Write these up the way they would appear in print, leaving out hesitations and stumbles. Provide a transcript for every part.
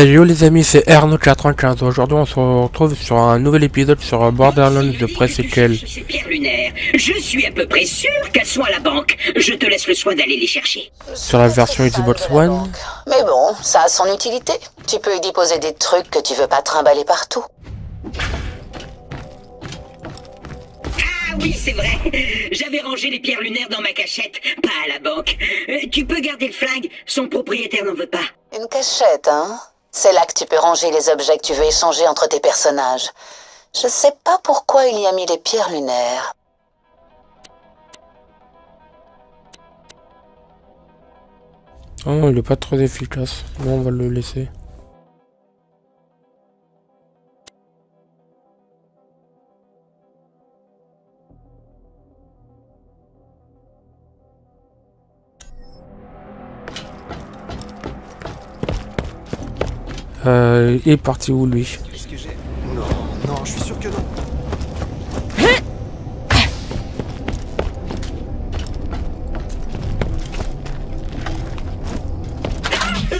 Yo les amis, c'est Erno95. Aujourd'hui on se retrouve sur un nouvel épisode sur Borderlands de pré-séquel. Ces pierres lunaires, je suis à peu près sûr qu'elles sont à la banque. Je te laisse le soin d'aller les chercher. Sur la version Xbox One. Mais bon, ça a son utilité. Tu peux y déposer des trucs que tu veux pas trimballer partout. Ah oui, c'est vrai. J'avais rangé les pierres lunaires dans ma cachette, pas à la banque. Tu peux garder le flingue, son propriétaire n'en veut pas. Une cachette, hein? C'est là que tu peux ranger les objets que tu veux échanger entre tes personnages. Je sais pas pourquoi il y a mis les pierres lunaires. Oh, il est pas très efficace. Bon, on va le laisser. Il est parti où lui? Qu'est-ce que j'ai? Non, non, je suis sûr que non.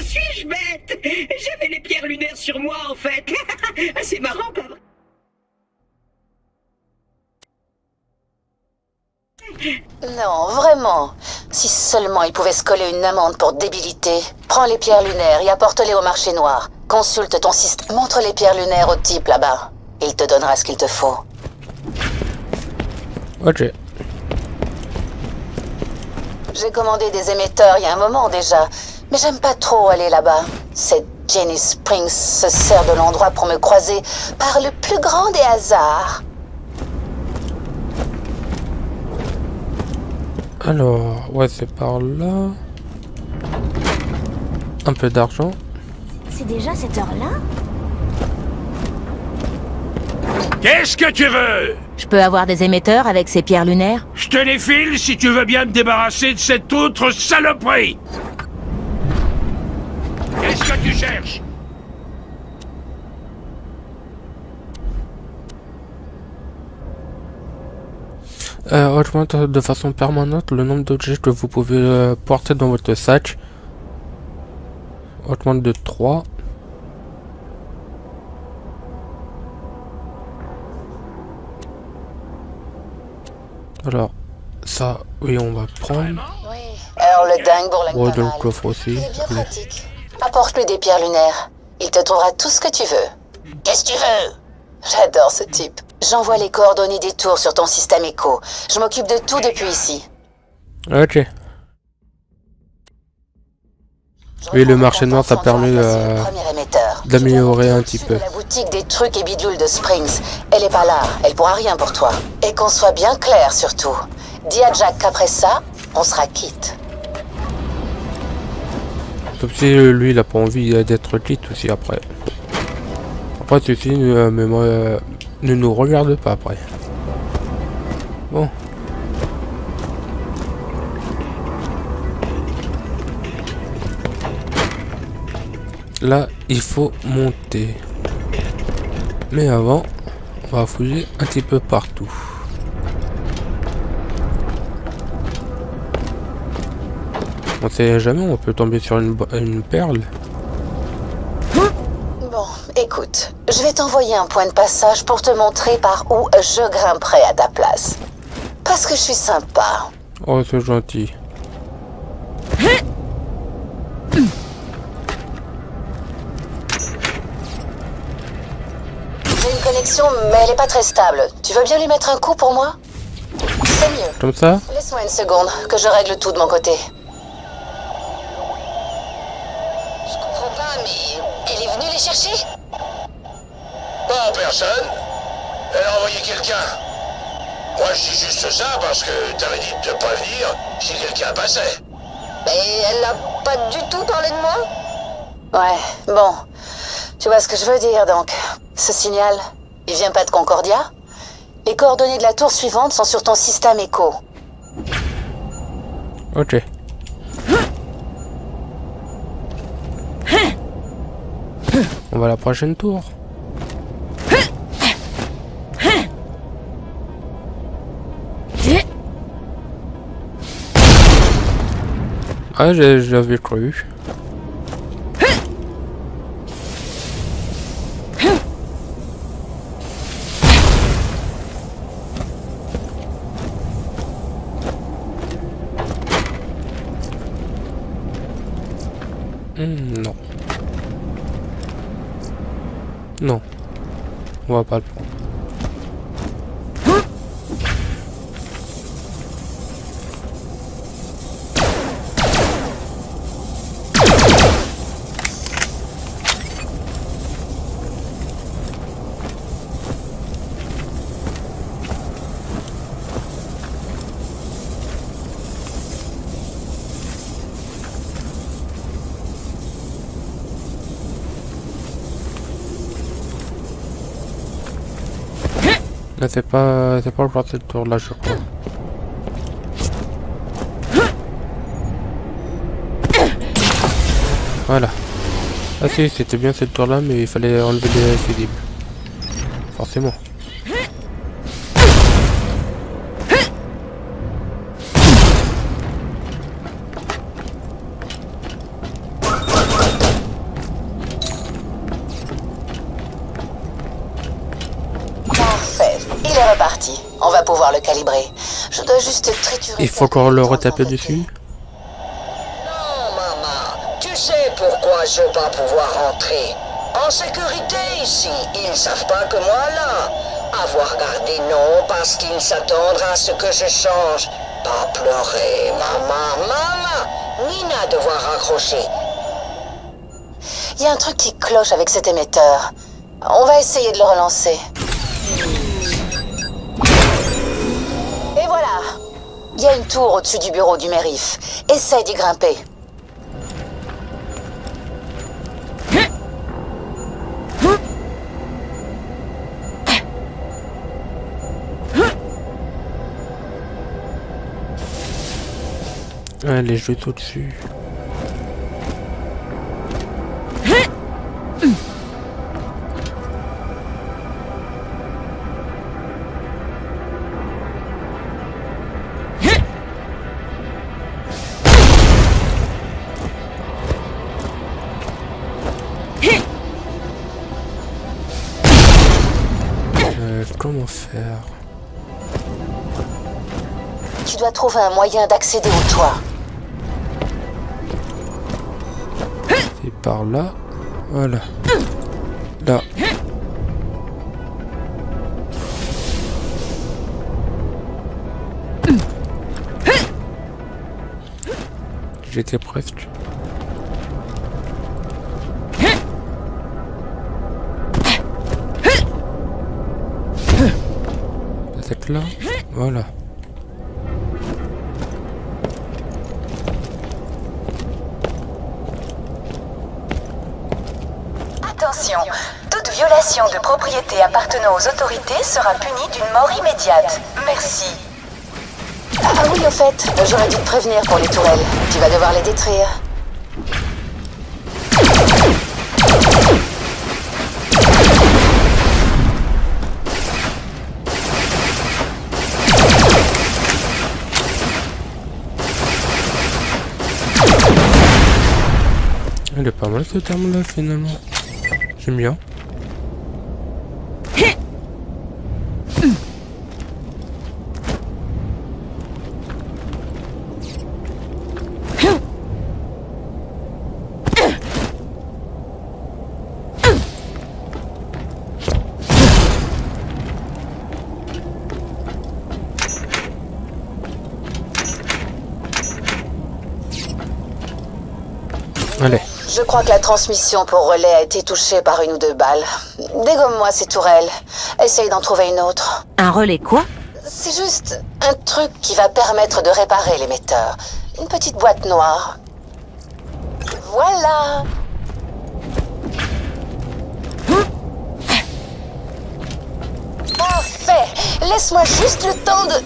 Suis-je bête? J'avais les pierres lunaires sur moi en fait. C'est marrant, pas vrai? Non, vraiment. Si seulement il pouvait se coller une amende pour débilité. Prends les pierres lunaires et apporte-les au marché noir. Consulte ton système. Montre les pierres lunaires au type là-bas. Il te donnera ce qu'il te faut. Ok. J'ai commandé des émetteurs il y a un moment déjà, mais j'aime pas trop aller là-bas. Cette Jenny Springs se sert de l'endroit pour me croiser par le plus grand des hasards. Alors, ouais, c'est par là. Un peu d'argent. C'est déjà cette heure-là? Qu'est-ce que tu veux? Je peux avoir des émetteurs avec ces pierres lunaires? Je te les file si tu veux bien me débarrasser de cette autre saloperie. Qu'est-ce que tu cherches? Augmente de façon permanente le nombre d'objets que vous pouvez porter dans votre sac. Augmente de 3. Alors, ça, oui, on va prendre. Oui. Alors le dingue bourlingue Ouais, pas dans le mal. coffre aussi. Il est bien pratique. Apporte-lui des pierres lunaires. Il te trouvera tout ce que tu veux. Qu'est-ce que tu veux? J'adore ce type. J'envoie les coordonnées des tours sur ton système écho. Je m'occupe de tout depuis ici. Ok. Oui, le marché noir, ça permet d'améliorer un petit peu. La boutique des trucs et bidules de Springs. Elle est pas là. Elle pourra rien pour toi. Et qu'on soit bien clair surtout. Dis à Jack qu'après ça, on sera quitte. Sauf si lui, il a pas envie d'être quitte aussi après. Après, ceci, mais moi, ne nous regarde pas après. Bon. Là, il faut monter. Mais avant, on va fouiller un petit peu partout. On sait jamais, on peut tomber sur une perle. Bon, écoute, je vais t'envoyer un point de passage pour te montrer par où je grimperai à ta place. Parce que je suis sympa. Oh, c'est gentil. J'ai une connexion, mais elle est pas très stable. Tu veux bien lui mettre un coup pour moi? C'est mieux. Comme ça? Laisse-moi une seconde, que je règle tout de mon côté. Je comprends pas, mais elle est venue les chercher? Non, personne. Elle a envoyé quelqu'un. Moi, je dis juste ça parce que t'avais dit de pas venir si quelqu'un passait. Mais elle a pas du tout parlé de moi? Ouais, bon. Tu vois ce que je veux dire, donc. Ce signal, il vient pas de Concordia? Les coordonnées de la tour suivante sont sur ton système écho. Ok. On va à la prochaine tour. Ah, j'avais cru. Non. Non. On va pas le prendre. Là c'est pas le genre de tour là je crois. Voilà. Ah si c'était bien cette tour là mais il fallait enlever les fusibles. Forcément. Reparti. On va pouvoir le calibrer. Je dois juste triturer. Il faut encore le retaper dessus. Non, maman. Tu sais pourquoi je vais pas pouvoir rentrer. En sécurité ici. Ils savent pas que moi là. Avoir gardé non parce qu'ils s'attendent à ce que je change. Pas pleurer, maman. Maman. Nina devoir raccrocher. Il y a un truc qui cloche avec cet émetteur. On va essayer de le relancer. Voilà. Il y a une tour au-dessus du bureau du Mérif. Essaye d'y grimper. Allez, je vais au-dessus. Comment faire? Tu dois trouver un moyen d'accéder au toit. C'est par là. Voilà. Là. J'étais presque. Peut-être là. Voilà. Attention, toute violation de propriété appartenant aux autorités sera punie d'une mort immédiate. Merci. Ah oui, au fait, j'aurais dû te prévenir pour les tourelles. Tu vas devoir les détruire. Elle est pas mal cette arme là finalement. J'aime bien. Allez. Je crois que la transmission pour relais a été touchée par une ou deux balles. Dégomme-moi ces tourelles. Essaye d'en trouver une autre. Un relais quoi? C'est juste un truc qui va permettre de réparer l'émetteur. Une petite boîte noire. Voilà. Parfait. Laisse-moi juste le temps de...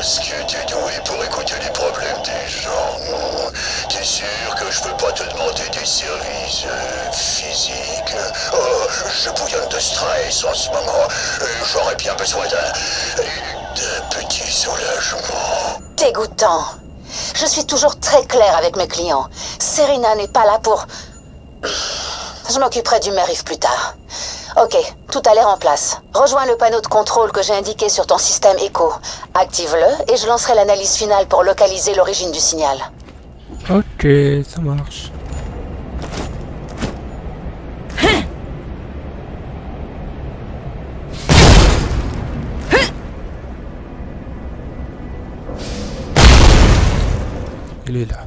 Ce que t'es doué pour écouter les problèmes des gens. T'es sûr que je peux pas te demander des services physiques? Oh, je bouillonne de stress en ce moment. J'aurais bien besoin d'un petit soulagement. Dégoûtant. Je suis toujours très claire avec mes clients. Serena n'est pas là pour... Je m'occuperai du Mérif plus tard. Ok, tout a l'air en place. Rejoins le panneau de contrôle que j'ai indiqué sur ton système Echo. Active-le et je lancerai l'analyse finale pour localiser l'origine du signal. Ok, ça marche. Il est là.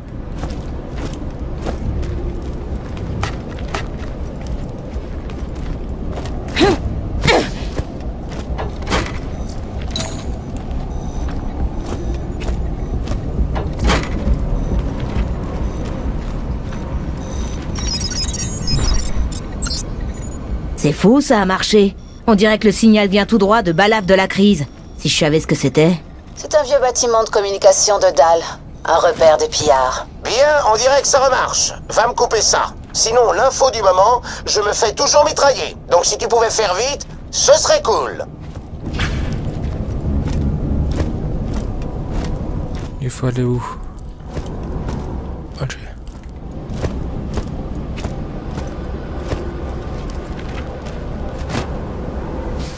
C'est fou, ça a marché. On dirait que le signal vient tout droit de Balaf de la crise. Si je savais ce que c'était. C'est un vieux bâtiment de communication de Dahl. Un repère des pillards. Bien, on dirait que ça remarche. Va me couper ça. Sinon, l'info du moment, je me fais toujours mitrailler. Donc si tu pouvais faire vite, ce serait cool. Il faut aller où? Ok.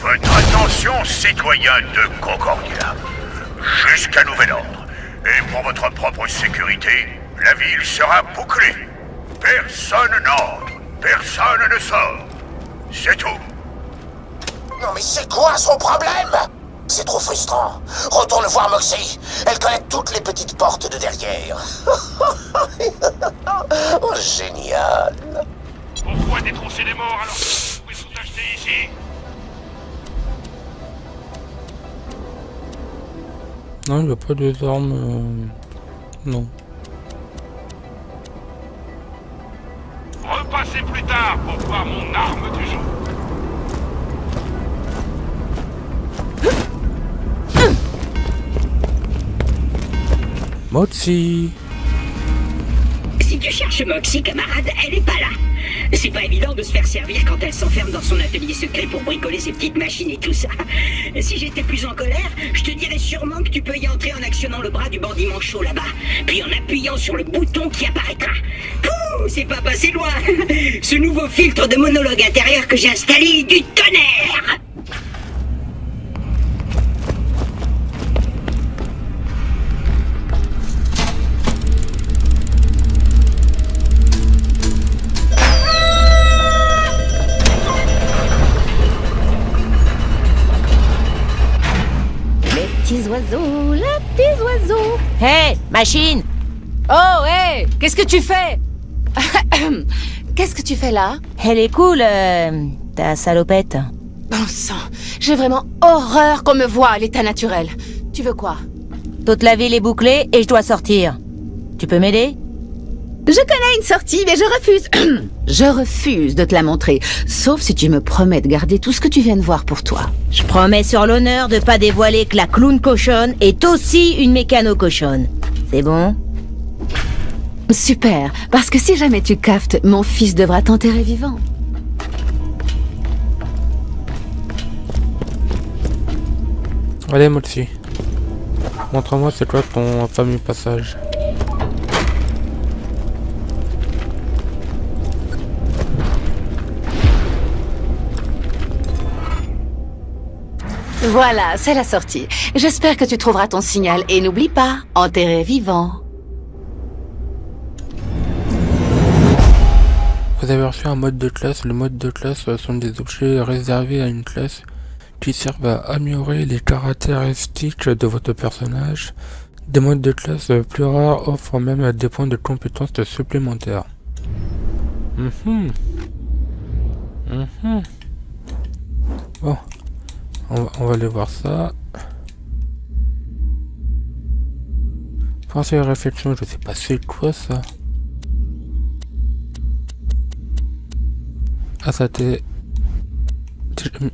Votre attention, citoyens de Concordia. Jusqu'à nouvel ordre. Et pour votre propre sécurité, la ville sera bouclée. Personne n'entre, personne ne sort. C'est tout. Non mais c'est quoi son problème? C'est trop frustrant. Retourne voir Moxie. Elle connaît toutes les petites portes de derrière. Oh, génial. Pourquoi détroncer les morts alors que vous pouvez tout acheter ici? Non, il n'y a pas des armes. Non. Repassez plus tard pour voir mon arme du jour. Moxie. Si tu cherches Moxie, camarade, elle est pas là. C'est pas évident de se faire servir quand elle s'enferme dans son atelier secret pour bricoler ses petites machines et tout ça. Si j'étais plus en colère, je te dirais sûrement que tu peux y entrer en actionnant le bras du bandit manchot là-bas, puis en appuyant sur le bouton qui apparaîtra. Pouh, c'est pas passé loin. Ce nouveau filtre de monologue intérieur que j'ai installé, du tonnerre. Les petits oiseaux. Hé, machine! Oh, hé! Qu'est-ce que tu fais? Qu'est-ce que tu fais là? Elle est cool, ta salopette. Bon sang, j'ai vraiment horreur qu'on me voie à l'état naturel. Tu veux quoi? Toute la ville est bouclée et je dois sortir. Tu peux m'aider? Je connais une sortie, mais je refuse. Je refuse de te la montrer, sauf si tu me promets de garder tout ce que tu viens de voir pour toi. Je promets sur l'honneur de pas dévoiler que la clown cochonne est aussi une mécano cochonne. C'est bon? Super, parce que si jamais tu caftes, mon fils devra t'enterrer vivant. Allez, Moxie. Montre-moi c'est quoi ton fameux passage. Voilà, c'est la sortie. J'espère que tu trouveras ton signal et n'oublie pas, enterrer vivant. Vous avez reçu un mode de classe. Le mode de classe sont des objets réservés à une classe qui servent à améliorer les caractéristiques de votre personnage. Des modes de classe plus rares offrent même des points de compétences supplémentaires. Bon, on va aller voir ça. Pensez à la réflexion, je sais pas c'est quoi ça. Ah, ça t'est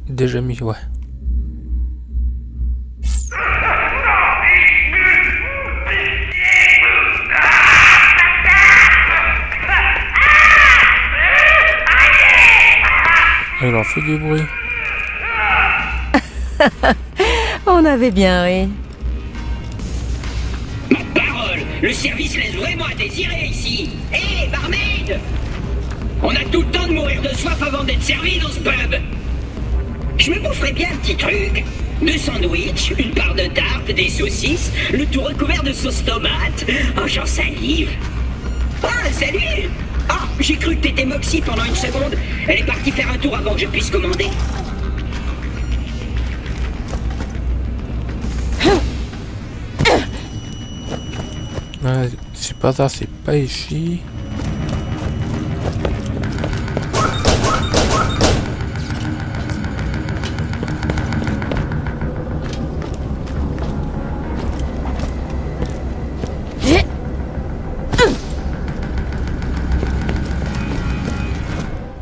déjà mis, ouais. Il en fait du bruit. On avait bien ri. Ma parole, le service laisse vraiment à désirer ici. Hé, barmaid! On a tout le temps de mourir de soif avant d'être servi dans ce pub. Je me boufferais bien un petit truc. 2 sandwichs, une part de tarte, des saucisses, le tout recouvert de sauce tomate. Oh, j'en salive. Ah, salut! Ah, j'ai cru que t'étais Moxie pendant une seconde. Elle est partie faire un tour avant que je puisse commander. C'est pas ça, c'est pas ici.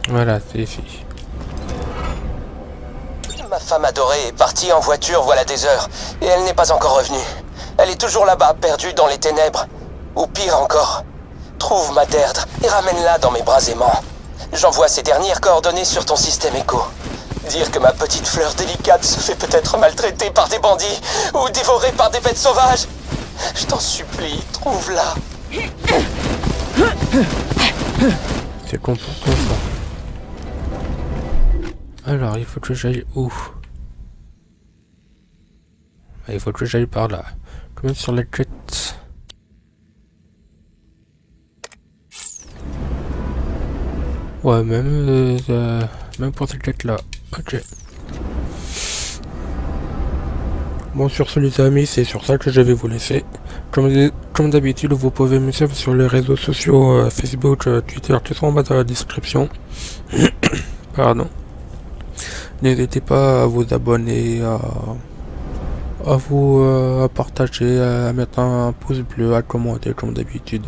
Voilà, c'est ici. Ma femme adorée est partie en voiture voilà des heures, et elle n'est pas encore revenue. Elle est toujours là-bas, perdue dans les ténèbres. Ou pire encore, trouve ma Deirdre et ramène-la dans mes bras aimants. J'envoie ses dernières coordonnées sur ton système écho. Dire que ma petite fleur délicate se fait peut-être maltraiter par des bandits ou dévorée par des bêtes sauvages. Je t'en supplie, trouve-la. C'est compliqué ça. Alors, il faut que j'aille où? Il faut que j'aille par là. Comme sur la quête. Ouais, même pour cette quête là. Ok. Bon, sur ce les amis, c'est sur ça que je vais vous laisser. Comme d'habitude, vous pouvez me suivre sur les réseaux sociaux Facebook, Twitter, qui sont en bas dans la description. Pardon. N'hésitez pas à vous abonner, à partager, à mettre un pouce bleu, à commenter comme d'habitude.